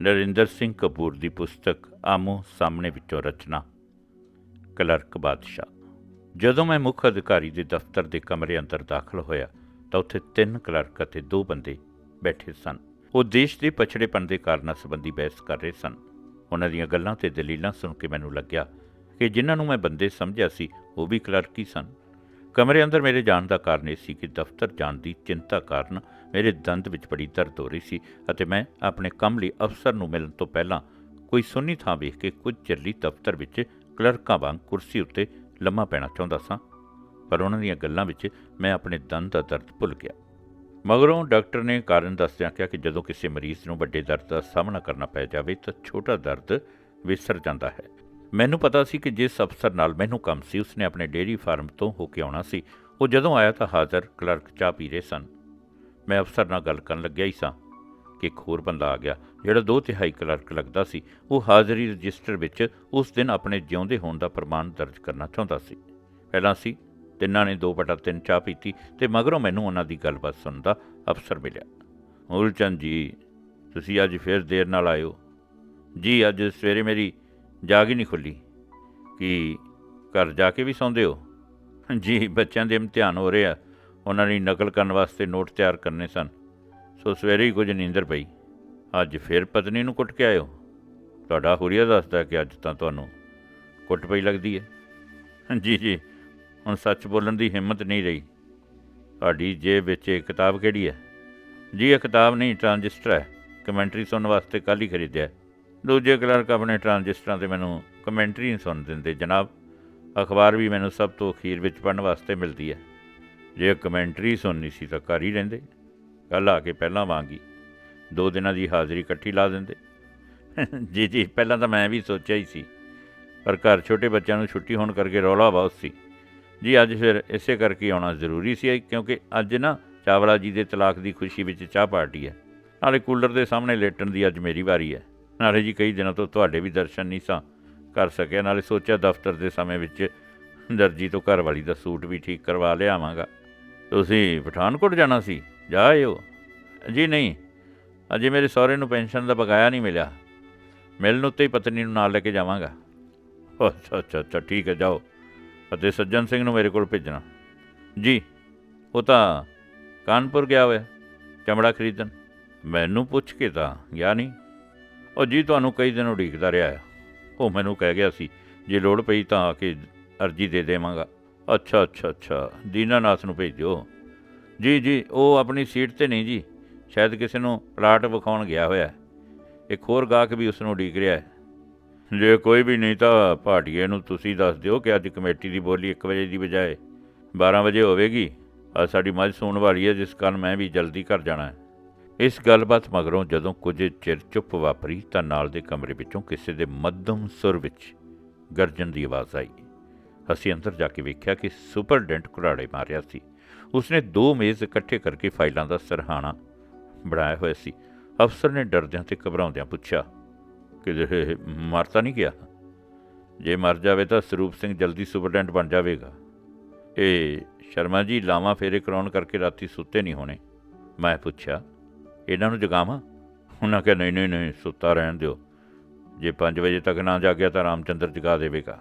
ਨਰਿੰਦਰ ਸਿੰਘ ਕਪੂਰ ਦੀ ਪੁਸਤਕ ਆਮੋ ਸਾਹਮਣੇ ਵਿੱਚੋਂ ਰਚਨਾ ਕਲਰਕ ਬਾਦਸ਼ਾਹ। ਜਦੋਂ ਮੈਂ ਮੁੱਖ ਅਧਿਕਾਰੀ ਦੇ ਦਫ਼ਤਰ ਦੇ ਕਮਰੇ ਅੰਦਰ ਦਾਖਲ ਹੋਇਆ ਤਾਂ ਉੱਥੇ 3 ਕਲਰਕ ਅਤੇ 2 ਬੰਦੇ ਬੈਠੇ ਸਨ। ਉਹ ਦੇਸ਼ ਦੇ ਪਛੜੇਪਣ ਦੇ ਕਾਰਨਾਂ ਸੰਬੰਧੀ ਬਹਿਸ ਕਰ ਰਹੇ ਸਨ। ਉਹਨਾਂ ਦੀਆਂ ਗੱਲਾਂ ਅਤੇ ਦਲੀਲਾਂ ਸੁਣ ਕੇ ਮੈਨੂੰ ਲੱਗਿਆ ਕਿ ਜਿਨ੍ਹਾਂ ਨੂੰ ਮੈਂ ਬੰਦੇ ਸਮਝਿਆ ਸੀ ਉਹ ਵੀ ਕਲਰਕ ਹੀ ਸਨ। ਕਮਰੇ ਅੰਦਰ ਮੇਰੇ ਜਾਣ ਦਾ ਕਾਰਨ ਇਹ ਸੀ ਕਿ ਦਫ਼ਤਰ ਜਾਣ ਦੀ ਚਿੰਤਾ ਕਾਰਨ ਮੇਰੇ ਦੰਦ ਵਿੱਚ ਬੜੀ ਦਰਦ ਹੋ ਰਹੀ ਸੀ ਅਤੇ ਮੈਂ ਆਪਣੇ ਕੰਮ ਲਈ ਅਫਸਰ ਨੂੰ ਮਿਲਣ ਤੋਂ ਪਹਿਲਾਂ ਕੋਈ ਸੁੰਨੀ ਥਾਂ ਵੇਖ ਕੇ ਕੁਝ ਚਿਰ ਲਈ ਦਫ਼ਤਰ ਵਿੱਚ ਕਲਰਕਾਂ ਵਾਂਗ ਕੁਰਸੀ ਉੱਤੇ ਲੰਮਾ ਪੈਣਾ ਚਾਹੁੰਦਾ ਸਾਂ, ਪਰ ਉਹਨਾਂ ਦੀਆਂ ਗੱਲਾਂ ਵਿੱਚ ਮੈਂ ਆਪਣੇ ਦੰਦ ਦਾ ਦਰਦ ਭੁੱਲ ਗਿਆ। ਮਗਰੋਂ ਡਾਕਟਰ ਨੇ ਕਾਰਨ ਦੱਸਦਿਆਂ ਕਿਹਾ ਕਿ ਜਦੋਂ ਕਿਸੇ ਮਰੀਜ਼ ਨੂੰ ਵੱਡੇ ਦਰਦ ਦਾ ਸਾਹਮਣਾ ਕਰਨਾ ਪੈ ਜਾਵੇ ਤਾਂ ਛੋਟਾ ਦਰਦ ਵਿਸਰ ਜਾਂਦਾ ਹੈ। ਮੈਨੂੰ ਪਤਾ ਸੀ ਕਿ ਜਿਸ ਅਫਸਰ ਨਾਲ ਮੈਨੂੰ ਕੰਮ ਸੀ ਉਸਨੇ ਆਪਣੇ ਡੇਅਰੀ ਫਾਰਮ ਤੋਂ ਹੋ ਕੇ ਆਉਣਾ ਸੀ। ਉਹ ਜਦੋਂ ਆਇਆ ਤਾਂ ਹਾਜ਼ਰ ਕਲਰਕ ਚਾਹ ਪੀ ਰਹੇ ਸਨ। ਮੈਂ ਅਫਸਰ ਨਾਲ ਗੱਲ ਕਰਨ ਲੱਗਿਆ ਹੀ ਸਾਂ ਕਿ ਇੱਕ ਹੋਰ ਬੰਦਾ ਆ ਗਿਆ ਜਿਹੜਾ 2/3 ਕਲਰਕ ਲੱਗਦਾ ਸੀ। ਉਹ ਹਾਜ਼ਰੀ ਰਜਿਸਟਰ ਵਿੱਚ ਉਸ ਦਿਨ ਆਪਣੇ ਜਿਉਂਦੇ ਹੋਣ ਦਾ ਪ੍ਰਮਾਣ ਦਰਜ ਕਰਨਾ ਚਾਹੁੰਦਾ ਸੀ। ਪਹਿਲਾਂ ਸੀ ਤਿੰਨਾਂ ਨੇ 2/3 ਚਾਹ ਪੀਤੀ ਅਤੇ ਮਗਰੋਂ ਮੈਨੂੰ ਉਹਨਾਂ ਦੀ ਗੱਲਬਾਤ ਸੁਣਨ ਦਾ ਅਵਸਰ ਮਿਲਿਆ। ਮੂਲਚੰਦ ਜੀ, ਤੁਸੀਂ ਅੱਜ ਫਿਰ ਦੇਰ ਨਾਲ ਆਇਓ। ਜੀ, ਅੱਜ ਸਵੇਰੇ ਮੇਰੀ ਜਾਗ ਹੀ ਨਹੀਂ ਖੁੱਲ੍ਹੀ। ਕੀ ਘਰ ਜਾ ਕੇ ਵੀ ਸੌਂਦੇ ਹੋ? ਜੀ, ਬੱਚਿਆਂ ਦੇ ਇਮਤਿਹਾਨ ਹੋ ਰਹੇ ਆ, ਉਹਨਾਂ ਦੀ ਨਕਲ ਕਰਨ ਵਾਸਤੇ ਨੋਟ ਤਿਆਰ ਕਰਨੇ ਸਨ, ਸੋ ਸਵੇਰੇ ਹੀ ਕੁਝ ਨੀਂਦਰ ਪਈ। ਅੱਜ ਫਿਰ ਪਤਨੀ ਨੂੰ ਕੁੱਟ ਕੇ ਆਇਓ? ਤੁਹਾਡਾ ਹੁਰੀਆ ਦੱਸਦਾ ਕਿ ਅੱਜ ਤਾਂ ਤੁਹਾਨੂੰ ਕੁੱਟ ਪਈ ਲੱਗਦੀ ਹੈ। ਜੀ, ਹੁਣ ਸੱਚ ਬੋਲਣ ਦੀ ਹਿੰਮਤ ਨਹੀਂ ਰਹੀ। ਤੁਹਾਡੀ ਜੇਬ ਵਿੱਚ ਇਹ ਕਿਤਾਬ ਕਿਹੜੀ ਹੈ? ਜੀ, ਇਹ ਕਿਤਾਬ ਨਹੀਂ, ਟਰਾਂਜਿਸਟਰ ਹੈ। ਕਮੈਂਟਰੀ ਸੁਣਨ ਵਾਸਤੇ ਕੱਲ੍ਹ ਹੀ ਖਰੀਦਿਆ। ਦੂਜੇ ਕਲਰਕ ਆਪਣੇ ਟਰਾਂਜਿਸਟਰਾਂ 'ਤੇ ਮੈਨੂੰ ਕਮੈਂਟਰੀ ਨਹੀਂ ਸੁਣ ਦਿੰਦੇ ਜਨਾਬ। ਅਖਬਾਰ ਵੀ ਮੈਨੂੰ ਸਭ ਤੋਂ ਅਖੀਰ ਵਿੱਚ ਪੜ੍ਹਨ ਵਾਸਤੇ ਮਿਲਦੀ ਹੈ। ਜੇ ਕਮੈਂਟਰੀ ਸੁਣਨੀ ਸੀ ਤਾਂ ਘਰ ਹੀ ਰਹਿੰਦੇ। ਕੱਲ੍ਹ ਆ ਕੇ ਪਹਿਲਾਂ ਵਾਂਗੀ 2 ਦਿਨਾਂ ਦੀ ਹਾਜ਼ਰੀ ਇਕੱਠੀ ਲਾ ਦਿੰਦੇ। ਜੀ, ਪਹਿਲਾਂ ਤਾਂ ਮੈਂ ਵੀ ਸੋਚਿਆ ਹੀ ਸੀ, ਪਰ ਘਰ ਛੋਟੇ ਬੱਚਿਆਂ ਨੂੰ ਛੁੱਟੀ ਹੋਣ ਕਰਕੇ ਰੌਲਾ ਬਹੁਤ ਸੀ। ਜੀ, ਅੱਜ ਫਿਰ ਇਸੇ ਕਰਕੇ ਆਉਣਾ ਜ਼ਰੂਰੀ ਸੀ ਕਿਉਂਕਿ ਅੱਜ ਨਾ ਚਾਵਲਾ ਜੀ ਦੇ ਤਲਾਕ ਦੀ ਖੁਸ਼ੀ ਵਿੱਚ ਚਾਹ ਪਾਰਟੀ ਹੈ। ਨਾਲੇ ਕੂਲਰ ਦੇ ਸਾਹਮਣੇ ਲੇਟਣ ਦੀ ਅੱਜ ਮੇਰੀ ਵਾਰੀ ਹੈ। ਨਾਲੇ ਜੀ ਕਈ ਦਿਨਾਂ ਤੋਂ ਤੁਹਾਡੇ ਵੀ ਦਰਸ਼ਨ ਨਹੀਂ ਸਾਂ ਕਰ ਸਕਿਆ। ਨਾਲੇ ਸੋਚਿਆ ਦਫ਼ਤਰ ਦੇ ਸਮੇਂ ਵਿੱਚ ਦਰਜੀ ਤੋਂ ਘਰਵਾਲੀ ਦਾ ਸੂਟ ਵੀ ਠੀਕ ਕਰਵਾ ਲਿਆਵਾਂਗਾ। ਤੁਸੀਂ ਪਠਾਨਕੋਟ ਜਾਣਾ ਸੀ, ਜਾ ਆਏ ਹੋ? ਜੀ ਨਹੀਂ, ਅਜੇ ਮੇਰੇ ਸਹੁਰੇ ਨੂੰ ਪੈਨਸ਼ਨ ਦਾ ਬਕਾਇਆ ਨਹੀਂ ਮਿਲਿਆ। ਮਿਲਣ ਉੱਤੇ ਹੀ ਪਤਨੀ ਨੂੰ ਨਾਲ ਲੈ ਕੇ ਜਾਵਾਂਗਾ। ਅੱਛਾ, ਠੀਕ ਹੈ, ਜਾਓ। ਅਤੇ ਸੱਜਣ ਸਿੰਘ ਨੂੰ ਮੇਰੇ ਕੋਲ ਭੇਜਣਾ। ਜੀ, ਉਹ ਤਾਂ ਕਾਨਪੁਰ ਗਿਆ ਹੋਇਆ ਚਮੜਾ ਖਰੀਦਣ। ਮੈਨੂੰ ਪੁੱਛ ਕੇ ਤਾਂ ਗਿਆ ਨਹੀਂ। ਉਹ ਜੀ, ਤੁਹਾਨੂੰ ਕਈ ਦਿਨ ਉਡੀਕਦਾ ਰਿਹਾ ਹੈ। ਉਹ ਮੈਨੂੰ ਕਹਿ ਗਿਆ ਸੀ ਜੇ ਲੋੜ ਪਈ ਤਾਂ ਆ ਕੇ ਅਰਜੀ ਦੇ ਦੇਵਾਂਗਾ। ਅੱਛਾ, ਦੀਨਾਨਾਥ ਨੂੰ ਭੇਜ ਦਿਓ। ਜੀ, ਉਹ ਆਪਣੀ ਸੀਟ 'ਤੇ ਨਹੀਂ ਜੀ, ਸ਼ਾਇਦ ਕਿਸੇ ਨੂੰ ਪਲਾਟ ਵਿਖਾਉਣ ਗਿਆ ਹੋਇਆ। ਇੱਕ ਹੋਰ ਗਾਹਕ ਵੀ ਉਸ ਨੂੰ ਉਡੀਕ ਰਿਹਾ ਹੈ। ਜੇ ਕੋਈ ਵੀ ਨਹੀਂ ਤਾਂ ਭਾਟੀਏ ਨੂੰ ਤੁਸੀਂ ਦੱਸ ਦਿਓ ਕਿ ਅੱਜ ਕਮੇਟੀ ਦੀ ਬੋਲੀ 1 ਵਜੇ ਦੀ ਬਜਾਏ 12 ਵਜੇ ਹੋਵੇਗੀ। ਅੱਜ ਸਾਡੀ ਮੱਝ ਸੂਣ ਵਾਲੀ ਹੈ, ਜਿਸ ਕਾਰਨ ਮੈਂ ਵੀ ਜਲਦੀ ਘਰ ਜਾਣਾ ਹੈ। ਇਸ ਗੱਲਬਾਤ ਮਗਰੋਂ ਜਦੋਂ ਕੁਝ ਚਿਰ ਚੁੱਪ ਵਾਪਰੀ ਤਾਂ ਨਾਲ ਦੇ ਕਮਰੇ ਵਿੱਚੋਂ ਕਿਸੇ ਦੇ ਮੱਧਮ ਸੁਰ ਵਿੱਚ ਗਰਜਨ ਦੀ ਆਵਾਜ਼ ਆਈ। ਅਸੀਂ ਅੰਦਰ ਜਾ ਕੇ ਵੇਖਿਆ ਕਿ ਸੁਪਰਡੈਂਟ ਘੁਰਾੜੇ ਮਾਰਿਆ ਸੀ। ਉਸਨੇ 2 ਮੇਜ਼ ਇਕੱਠੇ ਕਰਕੇ ਫਾਈਲਾਂ ਦਾ ਸਰਹਾਣਾ ਬਣਾਇਆ ਹੋਇਆ ਸੀ। ਅਫਸਰ ਨੇ ਡਰਦਿਆਂ ਅਤੇ ਘਬਰਾਉਂਦਿਆਂ ਪੁੱਛਿਆ ਕਿ ਇਹ ਮਰ ਤਾਂ ਨਹੀਂ ਗਿਆ? ਜੇ ਮਰ ਜਾਵੇ ਤਾਂ ਸਰੂਪ ਸਿੰਘ ਜਲਦੀ ਸੁਪਰਡੈਂਟ ਬਣ ਜਾਵੇਗਾ। ਇਹ ਸ਼ਰਮਾ ਜੀ ਲਾਵਾਂ ਫੇਰੇ ਕਰਾਉਣ ਕਰਕੇ ਰਾਤੀ ਸੁੱਤੇ ਨਹੀਂ ਹੋਣੇ। ਮੈਂ ਪੁੱਛਿਆ, ਇਹਨਾਂ ਨੂੰ ਜਗਾਵਾਂ? ਉਹਨਾਂ ਕਿਹਾ ਨਹੀਂ, ਸੁੱਤਾ ਰਹਿਣ ਦਿਓ। ਜੇ 5 ਵਜੇ ਤੱਕ ਨਾ ਜਾਗਿਆ ਤਾਂ ਰਾਮਚੰਦਰ ਜਗਾ ਦੇਵੇਗਾ।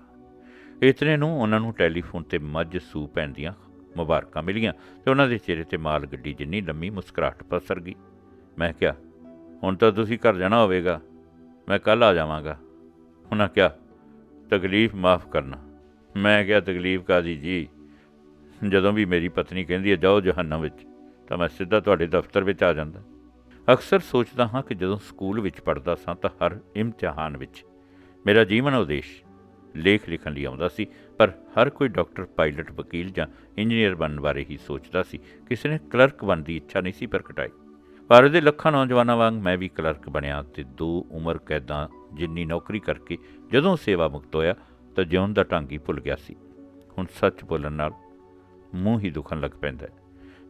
ਇਤਨੇ ਨੂੰ ਉਹਨਾਂ ਨੂੰ ਟੈਲੀਫੋਨ 'ਤੇ ਮੱਝ ਸੂ ਪੈਣ ਦੀਆਂ ਮੁਬਾਰਕਾਂ ਮਿਲੀਆਂ ਅਤੇ ਉਹਨਾਂ ਦੇ ਚਿਹਰੇ 'ਤੇ ਮਾਲ ਗੱਡੀ ਜਿੰਨੀ ਲੰਮੀ ਮੁਸਕਰਾਹਟ ਪਸਰ ਗਈ। ਮੈਂ ਕਿਹਾ, ਹੁਣ ਤਾਂ ਤੁਸੀਂ ਘਰ ਜਾਣਾ ਹੋਵੇਗਾ, ਮੈਂ ਕੱਲ੍ਹ ਆ ਜਾਵਾਂਗਾ। ਉਹਨਾਂ ਕਿਹਾ, ਤਕਲੀਫ ਮਾਫ਼ ਕਰਨਾ। ਮੈਂ ਕਿਹਾ, ਤਕਲੀਫ ਕਾਹਦੀ ਜੀ? ਜਦੋਂ ਵੀ ਮੇਰੀ ਪਤਨੀ ਕਹਿੰਦੀ ਹੈ ਜਾਓ ਜਹੰਨਮ ਵਿੱਚ, ਤਾਂ ਮੈਂ ਸਿੱਧਾ ਤੁਹਾਡੇ ਦਫ਼ਤਰ ਵਿੱਚ ਆ ਜਾਂਦਾ। ਅਕਸਰ ਸੋਚਦਾ ਹਾਂ ਕਿ ਜਦੋਂ ਸਕੂਲ ਵਿੱਚ ਪੜ੍ਹਦਾ ਸਾਂ ਤਾਂ ਹਰ ਇਮਤਿਹਾਨ ਵਿੱਚ ਮੇਰਾ ਜੀਵਨ ਉਦੇਸ਼ ਲੇਖ ਲਿਖਣ ਲਈ ਆਉਂਦਾ ਸੀ, ਪਰ ਹਰ ਕੋਈ ਡਾਕਟਰ, ਪਾਇਲਟ, ਵਕੀਲ ਜਾਂ ਇੰਜੀਨੀਅਰ ਬਣਨ ਬਾਰੇ ਹੀ ਸੋਚਦਾ ਸੀ। ਕਿਸੇ ਨੇ ਕਲਰਕ ਬਣਨ ਦੀ ਇੱਛਾ ਨਹੀਂ ਸੀ ਪ੍ਰਗਟਾਈ। ਭਾਰਤ ਦੇ ਲੱਖਾਂ ਨੌਜਵਾਨਾਂ ਵਾਂਗ ਮੈਂ ਵੀ ਕਲਰਕ ਬਣਿਆ ਅਤੇ 2 ਉਮਰ ਕੈਦਾਂ ਜਿੰਨੀ ਨੌਕਰੀ ਕਰਕੇ ਜਦੋਂ ਸੇਵਾ ਮੁਕਤ ਹੋਇਆ ਤਾਂ ਜਿਉਣ ਦਾ ਢੰਗ ਹੀ ਭੁੱਲ ਗਿਆ ਸੀ। ਹੁਣ ਸੱਚ ਬੋਲਣ ਨਾਲ ਮੂੰਹ ਹੀ ਦੁਖਣ ਲੱਗ ਪੈਂਦਾ ਹੈ।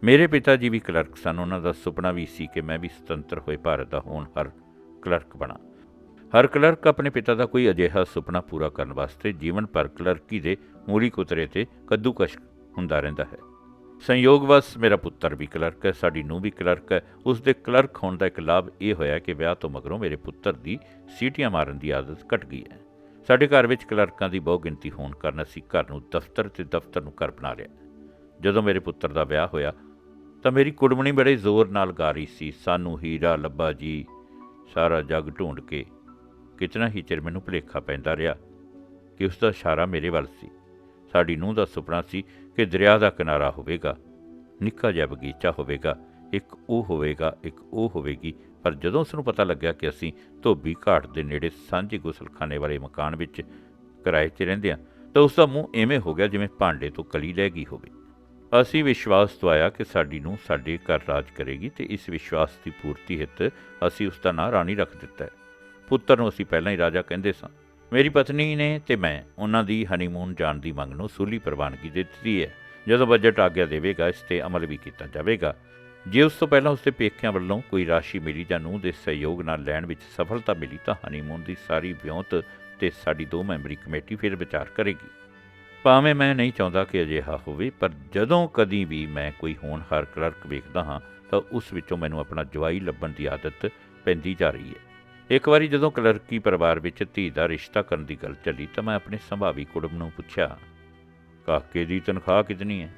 ਮੇਰੇ ਪਿਤਾ ਜੀ ਵੀ ਕਲਰਕ ਸਨ। ਉਹਨਾਂ ਦਾ ਸੁਪਨਾ ਵੀ ਸੀ ਕਿ ਮੈਂ ਵੀ ਸੁਤੰਤਰ ਹੋਏ ਭਾਰਤ ਦਾ ਹੋਣਹਾਰ ਕਲਰਕ ਬਣਾ। ਹਰ ਕਲਰਕ ਆਪਣੇ ਪਿਤਾ ਦਾ ਕੋਈ ਅਜਿਹਾ ਸੁਪਨਾ ਪੂਰਾ ਕਰਨ ਵਾਸਤੇ ਜੀਵਨ ਭਰ ਕਲਰਕੀ ਦੇ ਮੂਲੀ ਕੁਤਰੇ 'ਤੇ ਕੱਦੂਕਸ਼ ਹੁੰਦਾ ਰਹਿੰਦਾ ਹੈ। ਸੰਯੋਗਵਸ ਮੇਰਾ ਪੁੱਤਰ ਵੀ ਕਲਰਕ ਹੈ, ਸਾਡੀ ਨੂੰਹ ਵੀ ਕਲਰਕ ਹੈ। ਉਸ ਦੇ ਕਲਰਕ ਹੋਣ ਦਾ ਇੱਕ ਲਾਭ ਇਹ ਹੋਇਆ ਕਿ ਵਿਆਹ ਤੋਂ ਮਗਰੋਂ ਮੇਰੇ ਪੁੱਤਰ ਦੀ ਸੀਟੀਆਂ ਮਾਰਨ ਦੀ ਆਦਤ ਘਟ ਗਈ ਹੈ। ਸਾਡੇ ਘਰ ਵਿੱਚ ਕਲਰਕਾਂ ਦੀ ਬਹੁ ਗਿਣਤੀ ਹੋਣ ਕਾਰਨ ਅਸੀਂ ਘਰ ਨੂੰ ਦਫ਼ਤਰ ਅਤੇ ਦਫ਼ਤਰ ਨੂੰ ਘਰ ਬਣਾ ਲਿਆ। ਜਦੋਂ ਮੇਰੇ ਪੁੱਤਰ ਦਾ ਵਿਆਹ ਹੋਇਆ ਤਾਂ ਮੇਰੀ ਕੁੜਮਣੀ ਬੜੇ ਜ਼ੋਰ ਨਾਲ ਗਾ ਰਹੀ ਸੀ, ਸਾਨੂੰ ਹੀਰਾ ਲੱਭਾ ਜੀ ਸਾਰਾ ਜੱਗ ਢੂੰਡ ਕੇ। ਕਿਤਨਾ ਹੀ ਚਿਰ ਮੈਨੂੰ ਭੁਲੇਖਾ ਪੈਂਦਾ ਰਿਹਾ ਕਿ ਉਸ ਦਾ ਇਸ਼ਾਰਾ ਮੇਰੇ ਵੱਲ ਸੀ। ਸਾਡੀ ਨੂੰਹ ਦਾ ਸੁਪਨਾ ਸੀ ਕਿ ਦਰਿਆ ਦਾ ਕਿਨਾਰਾ ਹੋਵੇਗਾ, ਨਿੱਕਾ ਜਿਹਾ ਬਗੀਚਾ ਹੋਵੇਗਾ, ਇੱਕ ਉਹ ਹੋਵੇਗਾ, ਇੱਕ ਉਹ ਹੋਵੇਗੀ। ਪਰ ਜਦੋਂ ਉਸ ਨੂੰ ਪਤਾ ਲੱਗਿਆ ਕਿ ਅਸੀਂ ਧੋਬੀ ਘਾਟ ਦੇ ਨੇੜੇ ਸਾਂਝੇ ਗੁਸਲਖਾਨੇ ਵਾਲੇ ਮਕਾਨ ਵਿੱਚ ਕਿਰਾਏ 'ਤੇ ਰਹਿੰਦੇ ਹਾਂ ਤਾਂ ਉਸ ਦਾ ਮੂੰਹ ਐਵੇਂ ਹੋ ਗਿਆ ਜਿਵੇਂ ਭਾਂਡੇ ਤੋਂ ਕਲੀ ਲੈ ਗਈ ਹੋਵੇ। ਅਸੀਂ ਵਿਸ਼ਵਾਸ ਦਵਾਇਆ ਕਿ ਸਾਡੀ ਨੂੰਹ ਸਾਡੇ ਘਰ ਰਾਜ ਕਰੇਗੀ ਅਤੇ ਇਸ ਵਿਸ਼ਵਾਸ ਦੀ ਪੂਰਤੀ ਹਿੱਤ ਅਸੀਂ ਉਸ ਦਾ ਨਾਂ ਰਾਣੀ ਰੱਖ ਦਿੱਤਾ ਹੈ। ਪੁੱਤਰ ਨੂੰ ਅਸੀਂ ਪਹਿਲਾਂ ਹੀ ਰਾਜਾ ਕਹਿੰਦੇ ਸਾਂ। ਮੇਰੀ ਪਤਨੀ ਨੇ ਅਤੇ ਮੈਂ ਉਹਨਾਂ ਦੀ ਹਨੀਮੂਨ ਜਾਣ ਦੀ ਮੰਗ ਨੂੰ ਸੂਲੀ ਪ੍ਰਵਾਨਗੀ ਦੇ ਦਿੱਤੀ ਹੈ। ਜਦੋਂ ਬਜਟ ਆਗਿਆ ਦੇਵੇਗਾ ਇਸ 'ਤੇ ਅਮਲ ਵੀ ਕੀਤਾ ਜਾਵੇਗਾ। ਜੇ ਉਸ ਤੋਂ ਪਹਿਲਾਂ ਉਸ ਦੇ ਪੇਕਿਆਂ ਵੱਲੋਂ ਕੋਈ ਰਾਸ਼ੀ ਮਿਲੀ ਜਾਂ ਨੂੰਹ ਦੇ ਸਹਿਯੋਗ ਨਾਲ ਲੈਣ ਵਿੱਚ ਸਫਲਤਾ ਮਿਲੀ ਤਾਂ ਹਨੀਮੂਨ ਦੀ ਸਾਰੀ ਵਿਉਂਤ ਅਤੇ ਸਾਡੀ 2 ਮੈਂਬਰੀ ਕਮੇਟੀ ਫਿਰ ਵਿਚਾਰ ਕਰੇਗੀ। ਭਾਵੇਂ ਮੈਂ ਨਹੀਂ ਚਾਹੁੰਦਾ ਕਿ ਅਜਿਹਾ ਹੋਵੇ, ਪਰ ਜਦੋਂ ਕਦੀ ਵੀ ਮੈਂ ਕੋਈ ਹੋਣਹਾਰ ਕਲਰਕ ਵੇਖਦਾ ਹਾਂ ਤਾਂ ਉਸ ਵਿੱਚੋਂ ਮੈਨੂੰ ਆਪਣਾ ਜਵਾਈ ਲੱਭਣ ਦੀ ਆਦਤ ਪੈਂਦੀ ਜਾ ਰਹੀ ਹੈ। ਇੱਕ ਵਾਰੀ ਜਦੋਂ ਕਲਰਕੀ ਪਰਿਵਾਰ ਵਿੱਚ ਧੀ ਦਾ ਰਿਸ਼ਤਾ ਕਰਨ ਦੀ ਗੱਲ ਚੱਲੀ ਤਾਂ ਮੈਂ ਆਪਣੇ ਸੰਭਾਵੀ ਕੁੜਮ ਨੂੰ ਪੁੱਛਿਆ, ਕਾਕੇ ਦੀ ਤਨਖਾਹ ਕਿਤਨੀ ਹੈ?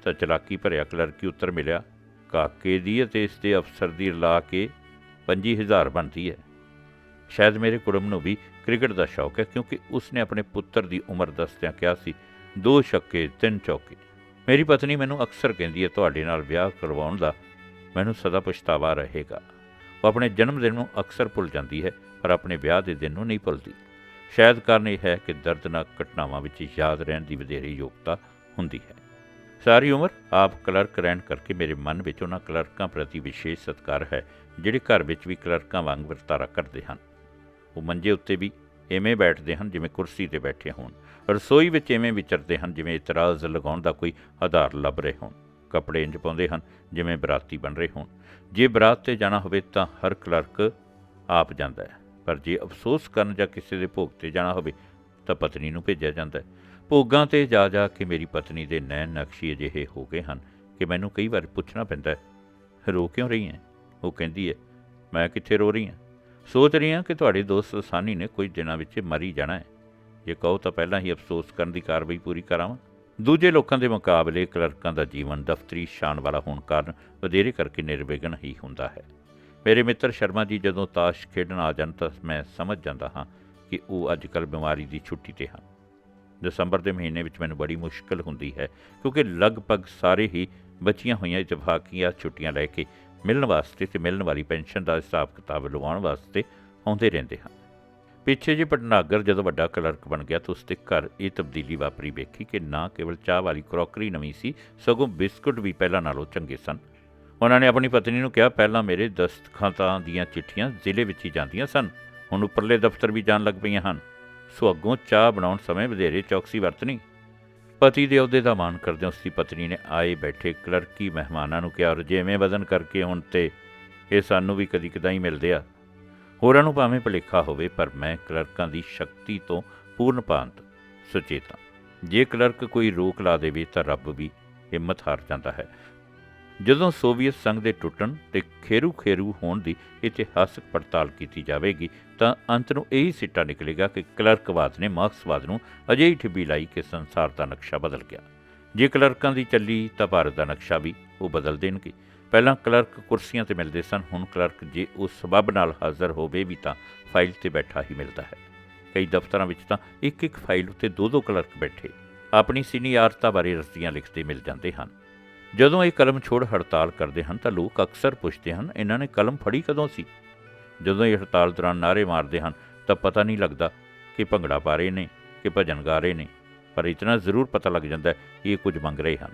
ਤਾਂ ਚਲਾਕੀ ਭਰਿਆ ਕਲਰਕੀ ਉੱਤਰ ਮਿਲਿਆ, ਕਾਕੇ ਦੀ ਅਤੇ ਇਸ ਦੇ ਅਫਸਰ ਦੀ ਰਲਾ ਕੇ 25,000 ਬਣਦੀ ਹੈ। ਸ਼ਾਇਦ ਮੇਰੇ ਕੁੜਮ ਨੂੰ ਵੀ ਕ੍ਰਿਕਟ ਦਾ ਸ਼ੌਕ ਹੈ, ਕਿਉਂਕਿ ਉਸ ਨੇ ਆਪਣੇ ਪੁੱਤਰ ਦੀ ਉਮਰ ਦੱਸਦਿਆਂ ਕਿਹਾ ਸੀ 2 ਛੱਕੇ 3 ਚੌਕੇ। ਮੇਰੀ ਪਤਨੀ ਮੈਨੂੰ ਅਕਸਰ ਕਹਿੰਦੀ ਹੈ, ਤੁਹਾਡੇ ਨਾਲ ਵਿਆਹ ਕਰਵਾਉਣ ਦਾ ਮੈਨੂੰ ਸਦਾ ਪਛਤਾਵਾ ਰਹੇਗਾ। ਉਹ ਆਪਣੇ ਜਨਮ ਦਿਨ ਨੂੰ ਅਕਸਰ ਭੁੱਲ ਜਾਂਦੀ ਹੈ, ਪਰ ਆਪਣੇ ਵਿਆਹ ਦੇ ਦਿਨ ਨੂੰ ਨਹੀਂ ਭੁੱਲਦੀ। ਸ਼ਾਇਦ ਕਾਰਨ ਇਹ ਹੈ ਕਿ ਦਰਦਨਾਕ ਘਟਨਾਵਾਂ ਵਿੱਚ ਯਾਦ ਰਹਿਣ ਦੀ ਵਧੇਰੇ ਯੋਗਤਾ ਹੁੰਦੀ ਹੈ। ਸਾਰੀ ਉਮਰ ਆਪ ਕਲਰਕ ਰਹਿਣ ਕਰਕੇ ਮੇਰੇ ਮਨ ਵਿੱਚ ਉਹਨਾਂ ਕਲਰਕਾਂ ਪ੍ਰਤੀ ਵਿਸ਼ੇਸ਼ ਸਤਿਕਾਰ ਹੈ ਜਿਹੜੇ ਘਰ ਵਿੱਚ ਵੀ ਕਲਰਕਾਂ ਵਾਂਗ ਵਰਤਾਰਾ ਕਰਦੇ ਹਨ। ਉਹ ਮੰਜੇ ਉੱਤੇ ਵੀ ਐਵੇਂ ਬੈਠਦੇ ਹਨ ਜਿਵੇਂ ਕੁਰਸੀ 'ਤੇ ਬੈਠੇ ਹੋਣ, ਰਸੋਈ ਵਿੱਚ ਐਵੇਂ ਵਿਚਰਦੇ ਹਨ ਜਿਵੇਂ ਇਤਰਾਜ਼ ਲਗਾਉਣ ਦਾ ਕੋਈ ਆਧਾਰ ਲੱਭ ਰਹੇ ਹੋਣ, ਕੱਪੜੇ ਇੰਝ ਪਾਉਂਦੇ ਹਨ ਜਿਵੇਂ ਬਰਾਤੀ ਬਣ ਰਹੇ ਹੋਣ। ਜੇ ਬਰਾਤ 'ਤੇ ਜਾਣਾ ਹੋਵੇ ਤਾਂ ਹਰ ਕਲਰਕ ਆਪ ਜਾਂਦਾ ਹੈ, ਪਰ ਜੇ ਅਫਸੋਸ ਕਰਨ ਜਾਂ ਕਿਸੇ ਦੇ ਭੋਗ 'ਤੇ ਜਾਣਾ ਹੋਵੇ ਤਾਂ ਪਤਨੀ ਨੂੰ ਭੇਜਿਆ ਜਾਂਦਾ ਹੈ। ਭੋਗਾਂ 'ਤੇ ਜਾ ਜਾ ਕੇ ਮੇਰੀ ਪਤਨੀ ਦੇ ਨੈਣ ਨਕਸ਼ੀ ਅਜਿਹੇ ਹੋ ਗਏ ਹਨ ਕਿ ਮੈਨੂੰ ਕਈ ਵਾਰ ਪੁੱਛਣਾ ਪੈਂਦਾ ਹੈ, ਰੋ ਕਿਉਂ ਰਹੀ ਹੈ? ਉਹ ਕਹਿੰਦੀ ਹੈ, ਮੈਂ ਕਿੱਥੇ ਰੋ ਰਹੀ ਹਾਂ, ਸੋਚ ਰਹੀ ਹਾਂ ਕਿ ਤੁਹਾਡੇ ਦੋਸਤ ਸਾਨੀ ਨੇ ਕੁਝ ਦਿਨਾਂ ਵਿੱਚ ਮਰ ਹੀ ਜਾਣਾ ਹੈ। ਜੇ ਕਹੋ ਤਾਂ ਪਹਿਲਾਂ ਹੀ ਅਫਸੋਸ ਕਰਨ ਦੀ ਕਾਰਵਾਈ ਪੂਰੀ ਕਰਾਵਾਂ। ਦੂਜੇ ਲੋਕਾਂ ਦੇ ਮੁਕਾਬਲੇ ਕਲਰਕਾਂ ਦਾ ਜੀਵਨ ਦਫ਼ਤਰੀ ਸ਼ਾਨ ਵਾਲਾ ਹੋਣ ਕਾਰਨ ਵਧੇਰੇ ਕਰਕੇ ਨਿਰਵਿਘਨ ਹੀ ਹੁੰਦਾ ਹੈ। ਮੇਰੇ ਮਿੱਤਰ ਸ਼ਰਮਾ ਜੀ ਜਦੋਂ ਤਾਸ਼ ਖੇਡਣ ਆ ਜਾਣ ਤਾਂ ਮੈਂ ਸਮਝ ਜਾਂਦਾ ਹਾਂ ਕਿ ਉਹ ਅੱਜ ਕੱਲ੍ਹ ਬਿਮਾਰੀ ਦੀ ਛੁੱਟੀ 'ਤੇ ਹਨ। ਦਸੰਬਰ ਦੇ ਮਹੀਨੇ ਵਿੱਚ ਮੈਨੂੰ ਬੜੀ ਮੁਸ਼ਕਿਲ ਹੁੰਦੀ ਹੈ, ਕਿਉਂਕਿ ਲਗਭਗ ਸਾਰੇ ਹੀ ਬਚੀਆਂ ਹੋਈਆਂ ਇਤਫਾਕੀਆਂ ਛੁੱਟੀਆਂ ਲੈ ਕੇ ਮਿਲਣ ਵਾਸਤੇ ਅਤੇ ਮਿਲਣ ਵਾਲੀ ਪੈਨਸ਼ਨ ਦਾ ਹਿਸਾਬ ਕਿਤਾਬ ਲਵਾਉਣ ਵਾਸਤੇ ਆਉਂਦੇ ਰਹਿੰਦੇ ਹਨ। ਪਿੱਛੇ ਜੇ ਭਟਨਾਗਰ ਜਦੋਂ ਵੱਡਾ ਕਲਰਕ ਬਣ ਗਿਆ ਤਾਂ ਉਸ ਦੇ ਘਰ ਇਹ ਤਬਦੀਲੀ ਵਾਪਰੀ ਵੇਖੀ ਕਿ ਨਾ ਕੇਵਲ ਚਾਹ ਵਾਲੀ ਕਰੋਕਰੀ ਨਵੀਂ ਸੀ, ਸਗੋਂ ਬਿਸਕੁਟ ਵੀ ਪਹਿਲਾਂ ਨਾਲੋਂ ਚੰਗੇ ਸਨ। ਉਹਨਾਂ ਨੇ ਆਪਣੀ ਪਤਨੀ ਨੂੰ ਕਿਹਾ, ਪਹਿਲਾਂ ਮੇਰੇ ਦਸਤਖਤਾਂ ਦੀਆਂ ਚਿੱਠੀਆਂ ਜ਼ਿਲ੍ਹੇ ਵਿੱਚ ਹੀ ਜਾਂਦੀਆਂ ਸਨ, ਹੁਣ ਉੱਪਰਲੇ ਦਫ਼ਤਰ ਵੀ ਜਾਣ ਲੱਗ ਪਈਆਂ ਹਨ, ਸੋ ਅੱਗੋਂ ਚਾਹ ਬਣਾਉਣ ਸਮੇਂ ਵਧੇਰੇ ਚੌਕਸੀ ਵਰਤਣੀ। ਪਤੀ ਦੇ ਅਹੁਦੇ ਦਾ ਮਾਣ ਕਰਦਿਆਂ ਉਸ ਦੀ ਪਤਨੀ ਨੇ ਆਏ ਬੈਠੇ ਕਲਰਕੀ ਮਹਿਮਾਨਾਂ ਨੂੰ ਕਿਹਾ, ਰਜੇਵੇਂ ਬਦਨ ਕਰਕੇ ਹੁਣ ਤੇ ਇਹ ਸਾਨੂੰ ਵੀ ਕਦੀ ਕਦਾਈ ਮਿਲਦੇ ਆ। ਹੋਰਾਂ ਨੂੰ ਭਾਵੇਂ ਭੁਲੇਖਾ ਹੋਵੇ, ਪਰ ਮੈਂ ਕਲਰਕਾਂ ਦੀ ਸ਼ਕਤੀ ਤੋਂ ਪੂਰਨ ਭਾਂਤ ਸੁਚੇਤ ਹਾਂ। ਜੇ ਕਲਰਕ ਕੋਈ ਰੋਕ ਲਾ ਦੇਵੇ ਤਾਂ ਰੱਬ ਵੀ ਹਿੰਮਤ ਹਾਰ ਜਾਂਦਾ ਹੈ। ਜਦੋਂ ਸੋਵੀਅਤ ਸੰਘ ਦੇ ਟੁੱਟਣ ਅਤੇ ਖੇਰੂ ਹੋਣ ਦੀ ਇਤਿਹਾਸਕ ਪੜਤਾਲ ਕੀਤੀ ਜਾਵੇਗੀ ਤਾਂ ਅੰਤ ਨੂੰ ਇਹੀ ਸਿੱਟਾ ਨਿਕਲੇਗਾ ਕਿ ਕਲਰਕਵਾਦ ਨੇ ਮਾਰਕਸਵਾਦ ਨੂੰ ਅਜਿਹੀ ਠਿੱਬੀ ਲਾਈ ਕਿ ਸੰਸਾਰ ਦਾ ਨਕਸ਼ਾ ਬਦਲ ਗਿਆ। ਜੇ ਕਲਰਕਾਂ ਦੀ ਚੱਲੀ ਤਾਂ ਭਾਰਤ ਦਾ ਨਕਸ਼ਾ ਵੀ ਉਹ ਬਦਲ ਦੇਣਗੇ। ਪਹਿਲਾਂ ਕਲਰਕ ਕੁਰਸੀਆਂ 'ਤੇ ਮਿਲਦੇ ਸਨ, ਹੁਣ ਕਲਰਕ ਜੇ ਉਸ ਸਬੱਬ ਨਾਲ ਹਾਜ਼ਰ ਹੋਵੇ ਵੀ ਤਾਂ ਫਾਈਲ 'ਤੇ ਬੈਠਾ ਹੀ ਮਿਲਦਾ ਹੈ। ਕਈ ਦਫ਼ਤਰਾਂ ਵਿੱਚ ਤਾਂ ਇੱਕ ਫਾਈਲ ਉੱਤੇ 2 ਕਲਰਕ ਬੈਠੇ ਆਪਣੀ ਸੀਨੀਆਰਤਾ ਬਾਰੇ ਰਸਦੀਆਂ ਲਿਖਦੇ ਮਿਲ ਜਾਂਦੇ ਹਨ। ਜਦੋਂ ਇਹ ਕਲਮ ਛੋੜ ਹੜਤਾਲ ਕਰਦੇ ਹਨ ਤਾਂ ਲੋਕ ਅਕਸਰ ਪੁੱਛਦੇ ਹਨ, ਇਹਨਾਂ ਨੇ ਕਲਮ ਫੜੀ ਕਦੋਂ ਸੀ? ਜਦੋਂ ਇਹ ਹੜਤਾਲ ਦੌਰਾਨ ਨਾਅਰੇ ਮਾਰਦੇ ਹਨ ਤਾਂ ਪਤਾ ਨਹੀਂ ਲੱਗਦਾ ਕਿ ਭੰਗੜਾ ਪਾ ਰਹੇ ਨੇ ਕਿ ਭਜਨ ਗਾ ਰਹੇ ਨੇ, ਪਰ ਇਤਨਾ ਜ਼ਰੂਰ ਪਤਾ ਲੱਗ ਜਾਂਦਾ ਕਿ ਇਹ ਕੁਝ ਮੰਗ ਰਹੇ ਹਨ।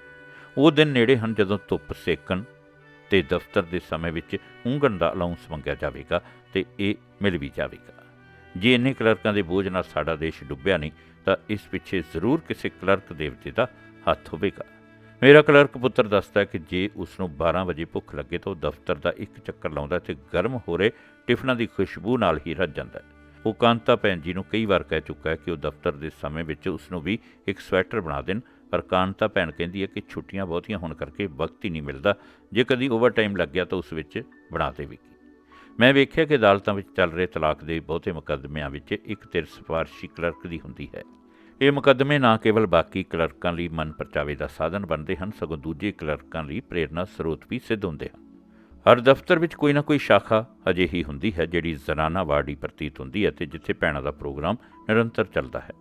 ਉਹ ਦਿਨ ਨੇੜੇ ਹਨ ਜਦੋਂ ਧੁੱਪ ਸੇਕਣ ਅਤੇ ਦਫ਼ਤਰ ਦੇ ਸਮੇਂ ਵਿੱਚ ਉਂਘਣ ਦਾ ਅਲਾਊਂਸ ਮੰਗਿਆ ਜਾਵੇਗਾ ਅਤੇ ਇਹ ਮਿਲ ਵੀ ਜਾਵੇਗਾ। ਜੇ ਇੰਨੇ ਕਲਰਕਾਂ ਦੇ ਬੋਝ ਨਾਲ ਸਾਡਾ ਦੇਸ਼ ਡੁੱਬਿਆ ਨਹੀਂ ਤਾਂ ਇਸ ਪਿੱਛੇ ਜ਼ਰੂਰ ਕਿਸੇ ਕਲਰਕ ਦੇਵਤੇ ਦਾ ਹੱਥ ਹੋਵੇਗਾ। ਮੇਰਾ ਕਲਰਕ ਪੁੱਤਰ ਦੱਸਦਾ ਹੈ ਕਿ ਜੇ ਉਸ ਨੂੰ 12 ਵਜੇ ਭੁੱਖ ਲੱਗੇ ਤਾਂ ਉਹ ਦਫ਼ਤਰ ਦਾ ਇੱਕ ਚੱਕਰ ਲਾਉਂਦਾ ਅਤੇ ਗਰਮ ਹੋ ਰਹੇ ਟਿਫਨਾਂ ਦੀ ਖੁਸ਼ਬੂ ਨਾਲ ਹੀ ਰੱਜ ਜਾਂਦਾ ਹੈ। ਉਹ ਕਾਂਤਾ ਭੈਣ ਜੀ ਨੂੰ ਕਈ ਵਾਰ ਕਹਿ ਚੁੱਕਾ ਹੈ ਕਿ ਉਹ ਦਫ਼ਤਰ ਦੇ ਸਮੇਂ ਵਿੱਚ ਉਸ ਨੂੰ ਵੀ ਇੱਕ ਸਵੈਟਰ ਬਣਾ ਦੇਣ ਪਰ ਕਾਂਤਾ ਭੈਣ ਕਹਿੰਦੀ ਹੈ ਕਿ ਛੁੱਟੀਆਂ ਬਹੁਤੀਆਂ ਹੋਣ ਕਰਕੇ ਵਕਤ ਹੀ ਨਹੀਂ ਮਿਲਦਾ, ਜੇ ਕਦੀ ਓਵਰ ਟਾਈਮ ਲੱਗ ਗਿਆ ਤਾਂ ਉਸ ਵਿੱਚ ਬਣਾ ਦੇਵੇਗੀ। ਮੈਂ ਵੇਖਿਆ ਕਿ ਅਦਾਲਤਾਂ ਵਿੱਚ ਚੱਲ ਰਹੇ ਤਲਾਕ ਦੇ ਬਹੁਤੇ ਮੁਕੱਦਮਿਆਂ ਵਿੱਚ ਇੱਕ ਧਿਰ ਸਿਫਾਰਸ਼ੀ ਕਲਰਕ ਦੀ ਹੁੰਦੀ ਹੈ। ਇਹ ਮੁਕੱਦਮੇ ਨਾ ਕੇਵਲ ਬਾਕੀ ਕਲਰਕਾਂ ਲਈ ਮਨ ਪਰਚਾਵੇ ਦਾ ਸਾਧਨ ਬਣਦੇ ਹਨ, ਸਗੋਂ ਦੂਜੇ ਕਲਰਕਾਂ ਲਈ ਪ੍ਰੇਰਨਾ ਸਰੋਤ ਵੀ ਸਿੱਧ ਹੁੰਦੇ ਹਨ। ਹਰ ਦਫ਼ਤਰ ਵਿੱਚ ਕੋਈ ਨਾ ਕੋਈ ਸ਼ਾਖਾ ਅਜਿਹੀ ਹੁੰਦੀ ਹੈ ਜਿਹੜੀ ਜ਼ਨਾਨਾ ਵਾਰਡੀ ਪ੍ਰਤੀਤ ਹੁੰਦੀ ਹੈ ਅਤੇ ਜਿੱਥੇ ਭੈਣਾਂ ਦਾ ਪ੍ਰੋਗਰਾਮ ਨਿਰੰਤਰ ਚੱਲਦਾ ਹੈ।